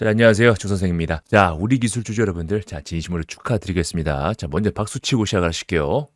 자, 안녕하세요. 조 선생입니다. 자, 우리 기술주주 여러분들, 자, 진심으로 축하드리겠습니다. 자, 먼저 박수 치고 시작하실게요.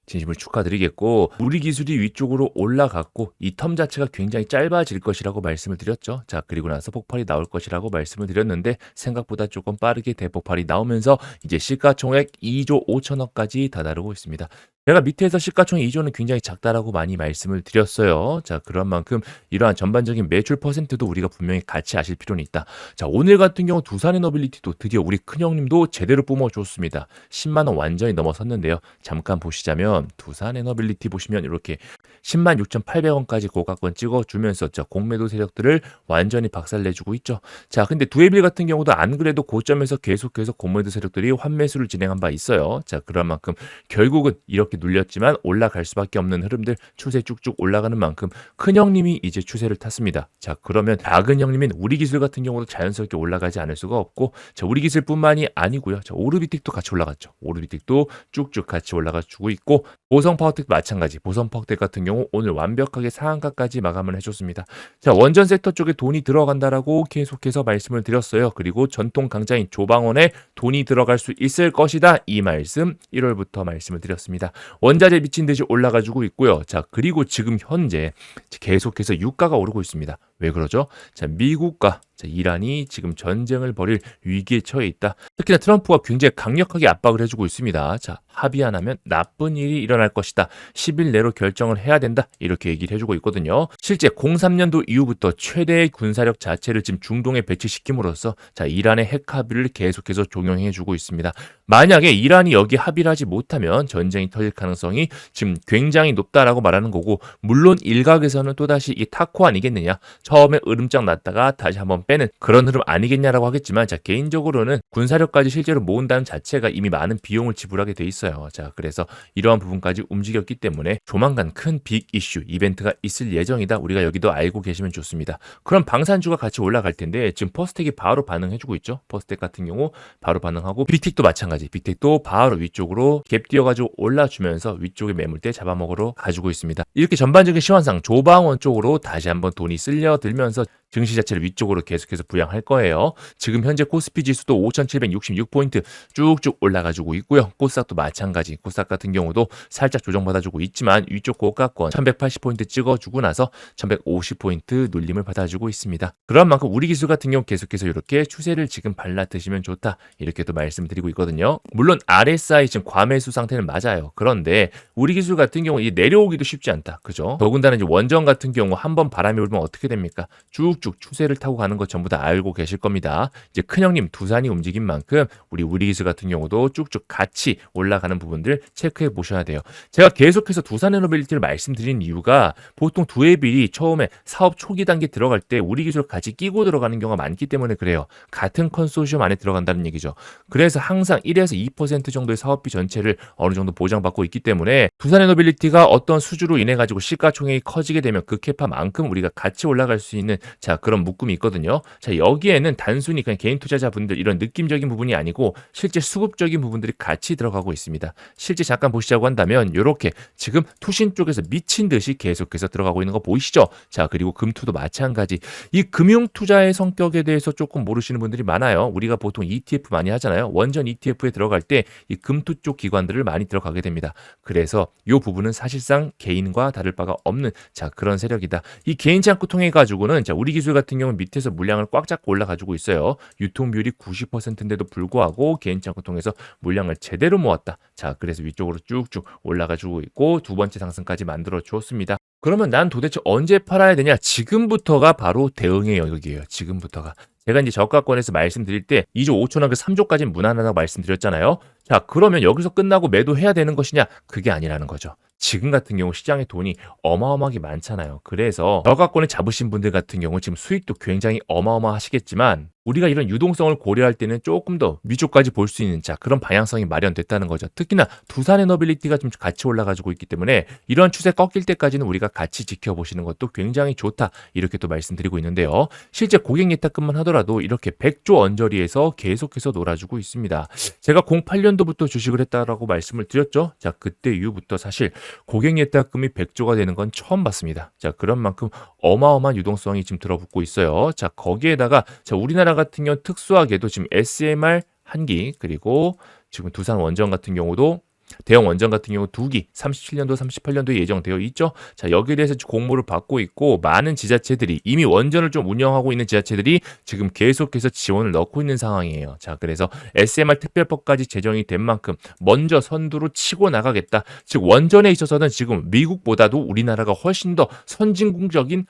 진심으로 축하드리겠고, 우리 기술이 위쪽으로 올라갔고, 이 텀 자체가 굉장히 짧아질 것이라고 말씀을 드렸죠. 자, 그리고 나서 폭발이 나올 것이라고 말씀을 드렸는데, 생각보다 조금 빠르게 대폭발이 나오면서, 이제 시가총액 2조 5천억까지 다다르고 있습니다. 제가 밑에서 시가총액 2조는 굉장히 작다라고 많이 말씀을 드렸어요. 자, 그런 만큼 이러한 전반적인 매출 퍼센트도 우리가 분명히 같이 아실 필요는 있다. 자, 오늘 같은 경우 두산에너빌리티도 드디어 우리 큰형님도 제대로 뿜어줬습니다. 10만 원 완전히 넘어섰는데요. 잠깐 보시자면 두산에너빌리티 보시면 이렇게 10만 6,800원까지 고가권 찍어주면서 공매도 세력들을 완전히 박살내주고 있죠. 자, 근데 두에빌 같은 경우도 안 그래도 고점에서 계속해서 공매도 세력들이 환매수를 진행한 바 있어요. 자, 그런 만큼 결국은 이렇게 눌렸지만 올라갈 수밖에 없는 흐름들 추세 쭉쭉 올라가는 만큼 큰형님이 이제 추세를 탔습니다. 자, 그러면 작은 형님인 우리기술 같은 경우도 자연스럽게 올라가지 않을 수가 없고, 자, 우리기술뿐만이 아니고요. 자, 오르비틱도 같이 올라갔죠. 오르비틱도 쭉쭉 같이 올라가 주고 있고, 보성파워텍도 마찬가지. 보성파워텍 같은 경우 오늘 완벽하게 상한가까지 마감을 해줬습니다. 자, 원전 섹터 쪽에 돈이 들어간다라고 계속해서 말씀을 드렸어요. 그리고 전통 강자인 조방원에 돈이 들어갈 수 있을 것이다. 이 말씀 1월부터 말씀을 드렸습니다. 원자재 미친 듯이 올라가지고 있고요. 자, 그리고 지금 현재 계속해서 유가가 오르고 있습니다. 왜 그러죠? 자, 미국과 이란이 지금 전쟁을 벌일 위기에 처해 있다. 특히나 트럼프가 굉장히 강력하게 압박을 해주고 있습니다. 자, 합의 안 하면 나쁜 일이 일어날 것이다. 10일 내로 결정을 해야 된다. 이렇게 얘기를 해주고 있거든요. 실제 03년도 이후부터 최대의 군사력 자체를 지금 중동에 배치시킴으로써 자, 이란의 핵 합의를 계속해서 종용해주고 있습니다. 만약에 이란이 여기 합의를 하지 못하면 전쟁이 터질 가능성이 지금 굉장히 높다라고 말하는 거고, 물론 일각에서는 또다시 이 타코 아니겠느냐, 처음에 으름장 났다가 다시 한번 빼는 그런 흐름 아니겠냐라고 하겠지만, 자, 개인적으로는 군사력까지 실제로 모은다는 자체가 이미 많은 비용을 지불하게 돼 있어요. 자, 그래서 이러한 부분까지 움직였기 때문에 조만간 큰 빅 이슈 이벤트가 있을 예정이다. 우리가 여기도 알고 계시면 좋습니다. 그럼 방산주가 같이 올라갈 텐데 지금 퍼스텍이 바로 반응해주고 있죠. 퍼스텍 같은 경우 바로 반응하고, 빅텍도 마찬가지. 빅텍도 바로 위쪽으로 갭 띄어가지고 올라주면서 위쪽에 매물대 잡아먹으러 가지고 있습니다. 이렇게 전반적인 시황상 조방원 쪽으로 다시 한번 돈이 쓸려들면서 증시 자체를 위쪽으로 계속해서 부양할 거예요. 지금 현재 코스피 지수도 5,766포인트 쭉쭉 올라가지고 있고요. 코스닥도 마찬가지. 코스닥 같은 경우도 살짝 조정받아주고 있지만 위쪽 고가권 1,180포인트 찍어주고 나서 1,150포인트 눌림을 받아주고 있습니다. 그런 만큼 우리 기술 같은 경우 계속해서 이렇게 추세를 지금 발라드시면 좋다. 이렇게도 말씀드리고 있거든요. 물론 RSI 지금 과매수 상태는 맞아요. 그런데 우리 기술 같은 경우 이 내려오기도 쉽지 않다. 그죠? 더군다나 이제 원전 같은 경우 한번 바람이 불면 어떻게 됩니까? 쭉쭉 추세를 타고 가는 거 전부 다 알고 계실 겁니다. 이제 큰형님 두산이 움직인 만큼 우리 기술 같은 경우도 쭉쭉 같이 올라가는 부분들 체크해 보셔야 돼요. 제가 계속해서 두산에너빌리티를 말씀드린 이유가, 보통 두에빌이 처음에 사업 초기 단계 들어갈 때 우리 기술 같이 끼고 들어가는 경우가 많기 때문에 그래요. 같은 컨소시엄 안에 들어간다는 얘기죠. 그래서 항상 1에서 2% 정도의 사업비 전체를 어느 정도 보장받고 있기 때문에 두산에너빌리티가 어떤 수주로 인해 가지고 시가총액이 커지게 되면 그 캐파만큼 우리가 같이 올라갈 수 있는 자, 그런 묶음이 있거든요. 자, 여기에는 단순히 그냥 개인 투자자분들 이런 느낌적인 부분이 아니고 실제 수급적인 부분들이 같이 들어가고 있습니다. 실제 잠깐 보시자고 한다면 이렇게 지금 투신 쪽에서 미친 듯이 계속해서 들어가고 있는 거 보이시죠? 자, 그리고 금투도 마찬가지. 이 금융 투자의 성격에 대해서 조금 모르시는 분들이 많아요. 우리가 보통 ETF 많이 하잖아요. 원전 ETF에 들어갈 때 이 금투 쪽 기관들을 많이 들어가게 됩니다. 그래서 이 부분은 사실상 개인과 다를 바가 없는 자, 그런 세력이다. 이 개인 창구 통해 가지고는 자, 우리 기술 같은 경우는 밑에서 물량을 꽉 잡고 올라가지고 있어요. 유통 비율이 90%인데도 불구하고 개인 창구 통해서 물량을 제대로 모았다. 자, 그래서 위쪽으로 쭉쭉 올라가지고 있고 두 번째 상승까지 만들어 주었습니다. 그러면 난 도대체 언제 팔아야 되냐? 지금부터가 바로 대응의 영역이에요. 지금부터가. 제가 이제 저가권에서 말씀드릴 때 2조 5천억, 3조까지는 무난하다고 말씀드렸잖아요. 자, 그러면 여기서 끝나고 매도해야 되는 것이냐? 그게 아니라는 거죠. 지금 같은 경우 시장에 돈이 어마어마하게 많잖아요. 그래서 저가권에 잡으신 분들 같은 경우 지금 수익도 굉장히 어마어마하시겠지만 우리가 이런 유동성을 고려할 때는 조금 더 위쪽까지 볼 수 있는 그런 방향성이 마련됐다는 거죠. 특히나 두산 에너빌리티가 좀 같이 올라가지고 있기 때문에 이런 추세 꺾일 때까지는 우리가 같이 지켜보시는 것도 굉장히 좋다. 이렇게 또 말씀드리고 있는데요. 실제 고객 예탁금만 하더라도 이렇게 100조 언저리에서 계속해서 놀아주고 있습니다. 제가 08년도부터 주식을 했다라고 말씀을 드렸죠. 자, 그때 이후부터 사실 고객 예탁금이 100조가 되는 건 처음 봤습니다. 자, 그런 만큼 어마어마한 유동성이 지금 들어붙고 있어요. 자, 거기에다가 우리나라 같은 경우 특수하게도 지금 SMR 한 기, 그리고 지금 두산 원전 같은 경우도 대형 원전 같은 경우 2기 37년도 38년도에 예정되어 있죠. 자, 여기에 대해서 공모를 받고 있고 많은 지자체들이 이미 원전을 좀 운영하고 있는 지자체들이 지금 계속해서 지원을 넣고 있는 상황이에요. 자, 그래서 SMR 특별법까지 제정이 된 만큼 먼저 선두로 치고 나가겠다. 즉 원전에 있어서는 지금 미국보다도 우리나라가 훨씬 더 선진국적인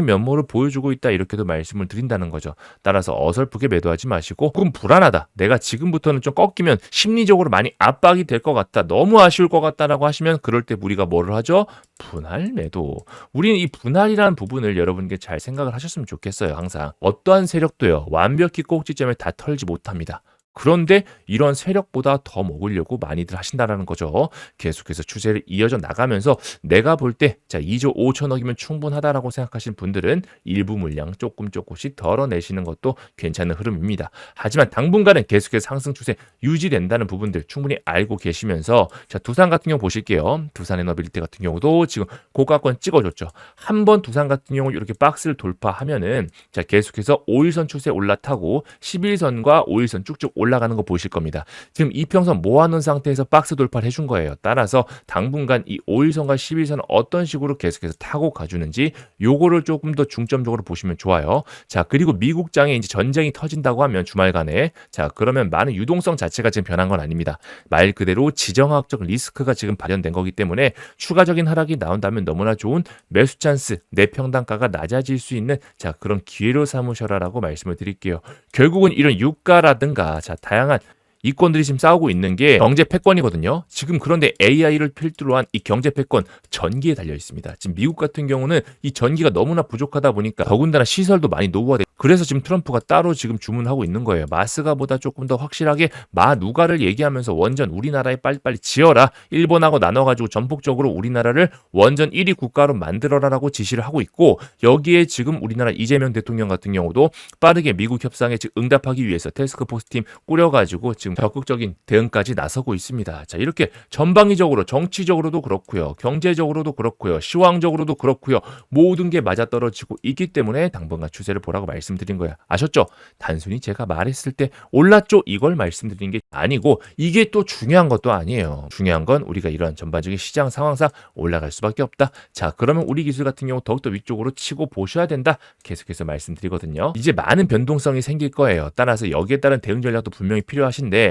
면모를 보여주고 있다. 이렇게도 말씀을 드린다는 거죠. 따라서 어설프게 매도하지 마시고 조금 불안하다. 내가 지금부터는 좀 꺾이면 심리적으로 많이 압박이 될 것 같다. 너무 아쉬울 것 같다라고 하시면 그럴 때 우리가 뭐를 하죠? 분할 매도. 우리는 이 분할이라는 부분을 여러분께 잘 생각을 하셨으면 좋겠어요. 항상 어떠한 세력도요. 완벽히 꼭지점에 다 털지 못합니다. 그런데 이런 세력보다 더 먹으려고 많이들 하신다라는 거죠. 계속해서 추세를 이어져 나가면서 내가 볼 때 2조 5천억이면 충분하다라고 생각하시는 분들은 일부 물량 조금씩 덜어내시는 것도 괜찮은 흐름입니다. 하지만 당분간은 계속해서 상승 추세 유지된다는 부분들 충분히 알고 계시면서 두산 같은 경우 보실게요. 두산 에너빌리티 같은 경우도 지금 고가권 찍어줬죠. 한번 두산 같은 경우 이렇게 박스를 돌파하면은 계속해서 5일선 추세 올라타고 11선과 5일선 쭉쭉 올라가는 거 보실 겁니다. 지금 이평선 모아놓은 상태에서 박스 돌파를 해준 거예요. 따라서 당분간 이 5일선과 11선 어떤 식으로 계속해서 타고 가주는지 요거를 조금 더 중점적으로 보시면 좋아요. 자, 그리고 미국장에 이제 전쟁이 터진다고 하면 주말간에 그러면 많은 유동성 자체가 지금 변한 건 아닙니다. 말 그대로 지정학적 리스크가 지금 발현된 거기 때문에 추가적인 하락이 나온다면 너무나 좋은 매수 찬스, 내 평단가가 낮아질 수 있는 그런 기회로 삼으셔라라고 말씀을 드릴게요. 결국은 이런 유가라든가 다양한 이권들이 지금 싸우고 있는 게 경제 패권이거든요. 지금 그런데 AI를 필두로 한 이 경제 패권 전기에 달려 있습니다. 지금 미국 같은 경우는 이 전기가 너무나 부족하다 보니까 더군다나 시설도 많이 노후화돼. 그래서 지금 트럼프가 따로 지금 주문하고 있는 거예요. 마스가보다 조금 더 확실하게 마누가를 얘기하면서 원전 우리나라에 빨리빨리 지어라. 일본하고 나눠가지고 전폭적으로 우리나라를 원전 1위 국가로 만들어라라고 지시를 하고 있고 여기에 지금 우리나라 이재명 대통령 같은 경우도 빠르게 미국 협상에 응답하기 위해서 태스크포스 팀 꾸려가지고 지금 적극적인 대응까지 나서고 있습니다. 자, 이렇게 전방위적으로 정치적으로도 그렇고요. 경제적으로도 그렇고요. 시황적으로도 그렇고요. 모든 게 맞아떨어지고 있기 때문에 당분간 추세를 보라고 말씀드린 거예요. 아셨죠? 단순히 제가 말했을 때 올랐죠? 이걸 말씀드린 게 아니고 이게 또 중요한 것도 아니에요. 중요한 건 우리가 이런 전반적인 시장 상황상 올라갈 수밖에 없다. 자, 그러면 우리 기술 같은 경우 더욱더 위쪽으로 치고 보셔야 된다. 계속해서 말씀드리거든요. 이제 많은 변동성이 생길 거예요. 따라서 여기에 따른 대응 전략도 분명히 필요하신데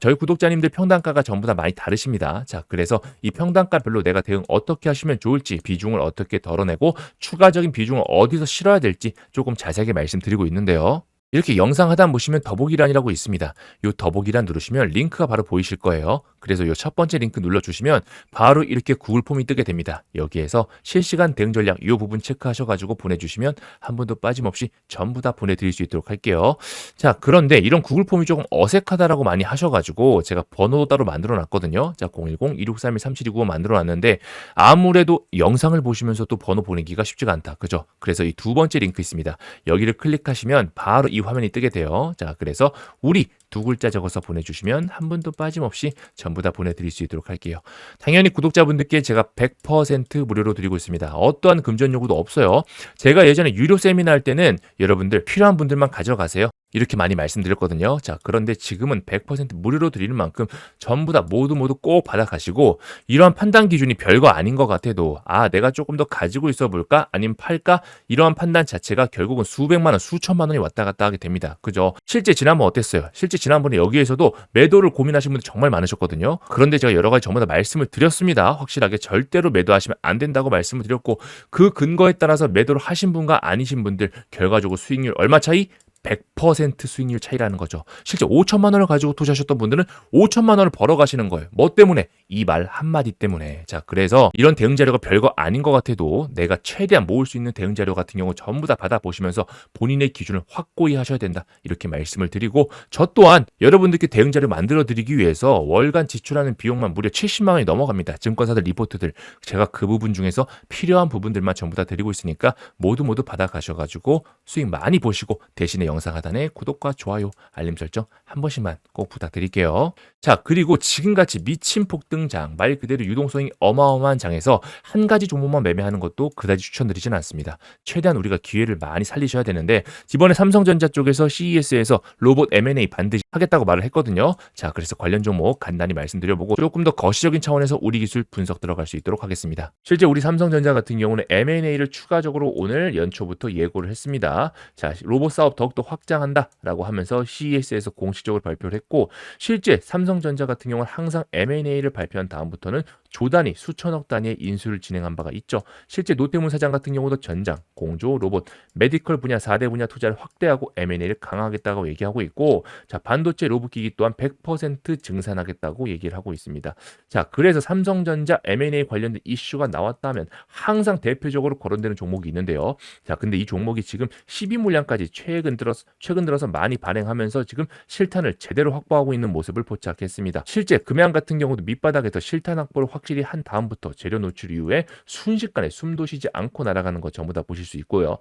저희 구독자님들 평단가가 전부 다 많이 다르십니다. 자, 그래서 이 평단가별로 내가 대응 어떻게 하시면 좋을지 비중을 어떻게 덜어내고 추가적인 비중을 어디서 실어야 될지 조금 자세하게 말씀드리고 있는데요. 이렇게 영상 하단 보시면 더보기란이라고 있습니다. 이 더보기란 누르시면 링크가 바로 보이실 거예요. 그래서 이 첫 번째 링크 눌러주시면 바로 이렇게 구글 폼이 뜨게 됩니다. 여기에서 실시간 대응 전략 이 부분 체크하셔가지고 보내주시면 한 번도 빠짐없이 전부 다 보내드릴 수 있도록 할게요. 자, 그런데 이런 구글 폼이 조금 어색하다라고 많이 하셔가지고 제가 번호도 따로 만들어놨거든요. 자, 010-2631-3729 만들어놨는데 아무래도 영상을 보시면서 또 번호 보내기가 쉽지가 않다. 그죠? 그래서 이 두 번째 링크 있습니다. 여기를 클릭하시면 바로 이 화면이 뜨게 돼요. 자, 그래서 우리 두 글자 적어서 보내주시면 한 분도 빠짐없이 전부 다 보내드릴 수 있도록 할게요. 당연히 구독자분들께 제가 100% 무료로 드리고 있습니다. 어떠한 금전 요구도 없어요. 제가 예전에 유료 세미나 할 때는 여러분들 필요한 분들만 가져가세요. 이렇게 많이 말씀드렸거든요. 자, 그런데 지금은 100% 무료로 드리는 만큼 전부 다 모두 꼭 받아가시고 이러한 판단 기준이 별거 아닌 것 같아도 내가 조금 더 가지고 있어 볼까? 아니면 팔까? 이러한 판단 자체가 결국은 수백만 원, 수천만 원이 왔다 갔다 하게 됩니다. 그죠? 실제 지난번 어땠어요? 실제 지난번에 여기에서도 매도를 고민하신 분들 정말 많으셨거든요. 그런데 제가 여러 가지 전부 다 말씀을 드렸습니다. 확실하게 절대로 매도하시면 안 된다고 말씀을 드렸고 그 근거에 따라서 매도를 하신 분과 아니신 분들 결과적으로 수익률 얼마 차이? 100% 수익률 차이라는 거죠. 실제 5천만 원을 가지고 투자하셨던 분들은 5천만 원을 벌어가시는 거예요. 뭐 때문에? 이 말 한마디 때문에. 자, 그래서 이런 대응 자료가 별거 아닌 것 같아도 내가 최대한 모을 수 있는 대응 자료 같은 경우 전부 다 받아보시면서 본인의 기준을 확고히 하셔야 된다. 이렇게 말씀을 드리고, 저 또한 여러분들께 대응 자료 만들어 드리기 위해서 월간 지출하는 비용만 무려 70만 원이 넘어갑니다. 증권사들 리포트들. 제가 그 부분 중에서 필요한 부분들만 전부 다 드리고 있으니까 모두 받아가셔가지고 수익 많이 보시고, 대신에 영상 하단에 구독과 좋아요, 알림 설정 한 번씩만 꼭 부탁드릴게요. 자, 그리고 지금같이 미친 폭등장, 말 그대로 유동성이 어마어마한 장에서 한 가지 종목만 매매하는 것도 그다지 추천드리진 않습니다. 최대한 우리가 기회를 많이 살리셔야 되는데, 이번에 삼성전자 쪽에서 CES에서 로봇 M&A 반드시 하겠다고 말을 했거든요. 자, 그래서 관련 종목 간단히 말씀드려보고 조금 더 거시적인 차원에서 우리 기술 분석 들어갈 수 있도록 하겠습니다. 실제 우리 삼성전자 같은 경우는 M&A를 추가적으로 오늘 연초부터 예고를 했습니다. 자, 로봇 사업 더욱더 확장한다라고 하면서 CES에서 공식적으로 발표를 했고, 실제 삼성전자 같은 경우는 항상 M&A를 발표한 다음부터는 조단위, 수천억 단위의 인수를 진행한 바가 있죠. 실제 노태문 사장 같은 경우도 전장, 공조, 로봇, 메디컬 분야 4대 분야 투자를 확대하고 M&A를 강화하겠다고 얘기하고 있고, 자, 반도체 로봇기기 또한 100% 증산하겠다고 얘기를 하고 있습니다. 자, 그래서 삼성전자 M&A 관련된 이슈가 나왔다면 항상 대표적으로 거론되는 종목이 있는데요. 자, 근데 이 종목이 지금 12물량까지 최근 들어서 많이 발행하면서 지금 실탄을 제대로 확보하고 있는 모습을 포착했습니다. 실제 금양 같은 경우도 밑바닥에서 실탄 확보를 확실히 한 다음부터 재료 노출 이후에 순식간에 숨도 쉬지 않고 날아가는 거 전부 다 보실 수 있고요.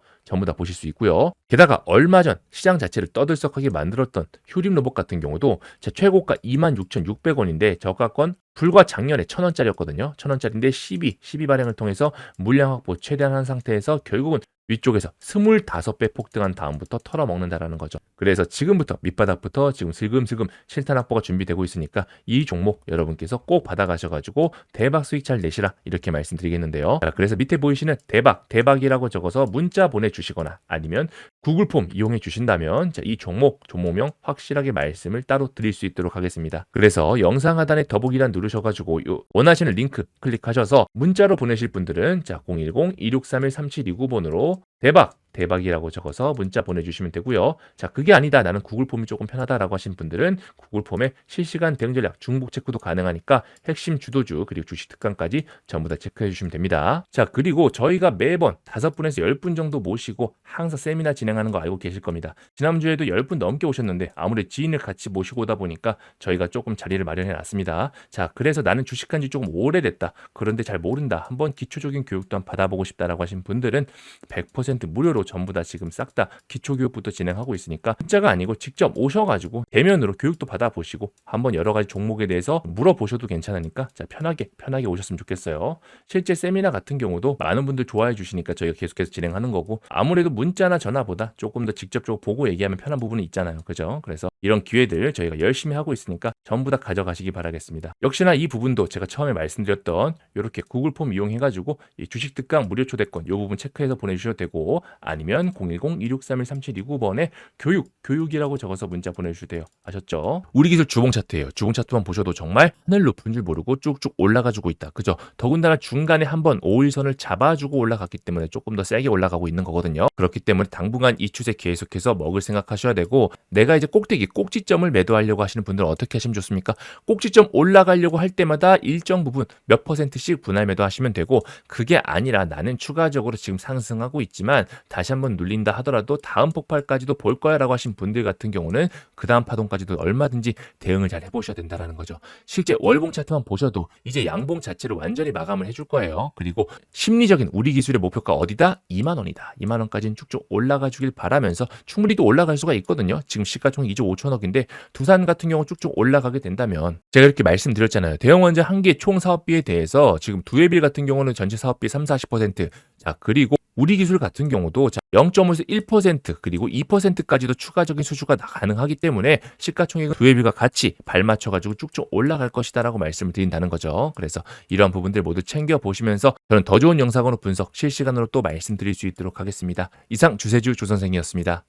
게다가 얼마 전 시장 자체를 떠들썩하게 만들었던 휴림 로봇 같은 경우도 제 최고가 26,600원인데 저가권 불과 작년에 1,000원짜리였거든요. 1,000원짜리인데 12 발행을 통해서 물량 확보 최대한 한 상태에서 결국은 위쪽에서 25배 폭등한 다음부터 털어먹는다라는 거죠. 그래서 지금부터 밑바닥부터 지금 슬금슬금 실탄 확보가 준비되고 있으니까 이 종목 여러분께서 꼭 받아가셔가지고 대박 수익 잘 내시라 이렇게 말씀드리겠는데요. 자, 그래서 밑에 보이시는 대박이라고 적어서 문자 보내주시거나 아니면 구글 폼 이용해 주신다면 자, 이 종목명 확실하게 말씀을 따로 드릴 수 있도록 하겠습니다. 그래서 영상 하단에 더보기란 누르셔가지고 원하시는 링크 클릭하셔서 문자로 보내실 분들은 자 010-2631-3729번으로 대박이라고 적어서 문자 보내주시면 되고요. 자, 그게 아니다, 나는 구글 폼이 조금 편하다라고 하신 분들은 구글 폼에 실시간 대응 전략 중복 체크도 가능하니까 핵심 주도주 그리고 주식 특강까지 전부 다 체크해 주시면 됩니다. 자, 그리고 저희가 매번 5분에서 10분 정도 모시고 항상 세미나 진행하는 거 알고 계실 겁니다. 지난주에도 10분 넘게 오셨는데 아무래도 지인을 같이 모시고 오다 보니까 저희가 조금 자리를 마련해 놨습니다. 자, 그래서 나는 주식한 지 조금 오래됐다, 그런데 잘 모른다, 한번 기초적인 교육도 한번 받아보고 싶다라고 하신 분들은 100% 무료로 전부 다 지금 싹 다 기초교육부터 진행하고 있으니까 문자가 아니고 직접 오셔가지고 대면으로 교육도 받아보시고 한번 여러 가지 종목에 대해서 물어보셔도 괜찮으니까 자 편하게 오셨으면 좋겠어요. 실제 세미나 같은 경우도 많은 분들 좋아해 주시니까 저희가 계속해서 진행하는 거고, 아무래도 문자나 전화보다 조금 더 직접적으로 보고 얘기하면 편한 부분이 있잖아요. 그죠? 그래서 이런 기회들 저희가 열심히 하고 있으니까 전부 다 가져가시기 바라겠습니다. 역시나 이 부분도 제가 처음에 말씀드렸던 이렇게 구글 폼 이용해가지고 이 주식 특강 무료 초대권 이 부분 체크해서 보내주셔도 되고, 아니면 010-2631-3729번에 교육이라고 적어서 문자 보내주셔도 돼요. 아셨죠? 우리 기술 주봉 차트예요. 주봉 차트만 보셔도 정말 하늘 높은 줄 모르고 쭉쭉 올라가지고 있다. 그죠? 더군다나 중간에 한번 5일선을 잡아주고 올라갔기 때문에 조금 더 세게 올라가고 있는 거거든요. 그렇기 때문에 당분간 이 추세 계속해서 먹을 생각하셔야 되고, 내가 이제 꼭지점을 매도하려고 하시는 분들은 어떻게 하시면 좋습니까? 꼭지점 올라가려고 할 때마다 일정 부분 몇 %씩 분할 매도하시면 되고, 그게 아니라 나는 추가적으로 지금 상승하고 있지만 다시 한번 눌린다 하더라도 다음 폭발까지도 볼 거야 라고 하신 분들 같은 경우는 그 다음 파동까지도 얼마든지 대응을 잘 해보셔야 된다는 거죠. 실제 월봉 차트만 보셔도 이제 양봉 자체를 완전히 마감을 해줄 거예요. 그리고 심리적인 우리 기술의 목표가 어디다? 2만 원이다. 2만 원까지는 쭉쭉 올라가 주길 바라면서 충분히 또 올라갈 수가 있거든요. 지금 시가총액 2조 5천억인데 두산 같은 경우 쭉쭉 올라가게 된다면, 제가 이렇게 말씀드렸잖아요. 대형원자 한 개 총 사업비에 대해서 지금 두해빌 같은 경우는 전체 사업비 30-40%, 자 그리고 우리 기술 같은 경우도 0.5에서 1% 그리고 2%까지도 추가적인 수주가 가능하기 때문에 시가총액은 두해빌과 같이 발맞춰가지고 쭉쭉 올라갈 것이다라고 말씀을 드린다는 거죠. 그래서 이러한 부분들 모두 챙겨보시면서 저는 더 좋은 영상으로 분석 실시간으로 또 말씀드릴 수 있도록 하겠습니다. 이상 주세주 조선생이었습니다.